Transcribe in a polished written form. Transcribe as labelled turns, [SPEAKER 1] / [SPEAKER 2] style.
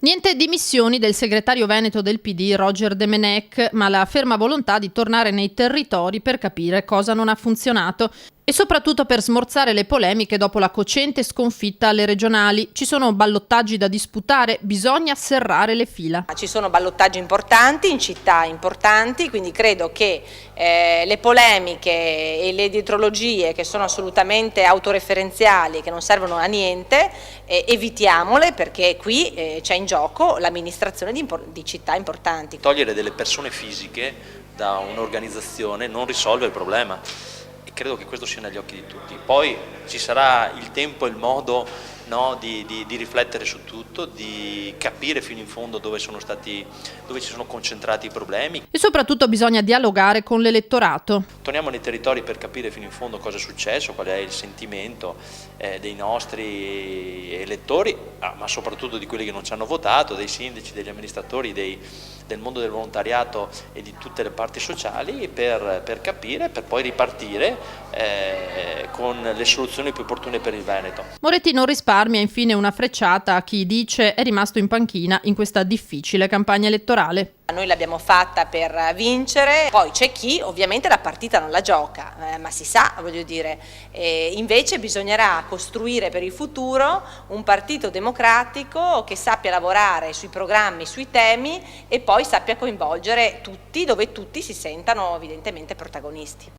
[SPEAKER 1] Niente dimissioni del segretario veneto del PD Roger Demenec, ma la ferma volontà di tornare nei territori per capire cosa non ha funzionato e soprattutto per smorzare le polemiche dopo la cocente sconfitta alle regionali. Ci sono ballottaggi da disputare, bisogna serrare le fila.
[SPEAKER 2] Ci sono ballottaggi importanti in città importanti, quindi credo che le polemiche e le dietrologie che sono assolutamente autoreferenziali, che non servono a niente, evitiamole, perché qui c'è in gioco l'amministrazione di città importanti.
[SPEAKER 3] Togliere delle persone fisiche da un'organizzazione non risolve il problema. Credo che questo sia negli occhi di tutti. Poi ci sarà il tempo e il modo, no, di riflettere su tutto, di capire fino in fondo dove si sono concentrati i problemi.
[SPEAKER 1] E soprattutto bisogna dialogare con l'elettorato.
[SPEAKER 3] Torniamo nei territori per capire fino in fondo cosa è successo, qual è il sentimento dei nostri elettori, ma soprattutto di quelli che non ci hanno votato, dei sindaci, degli amministratori, del mondo del volontariato e di tutte le parti sociali per capire, per poi ripartire con le soluzioni più opportune per il Veneto.
[SPEAKER 1] Moretti non risparmia infine una frecciata a chi dice è rimasto in panchina in questa difficile campagna elettorale.
[SPEAKER 2] Noi l'abbiamo fatta per vincere, poi c'è chi ovviamente la partita non la gioca, ma si sa, voglio dire, invece bisognerà costruire per il futuro un partito democratico che sappia lavorare sui programmi, sui temi e poi sappia coinvolgere tutti, dove tutti si sentano evidentemente protagonisti.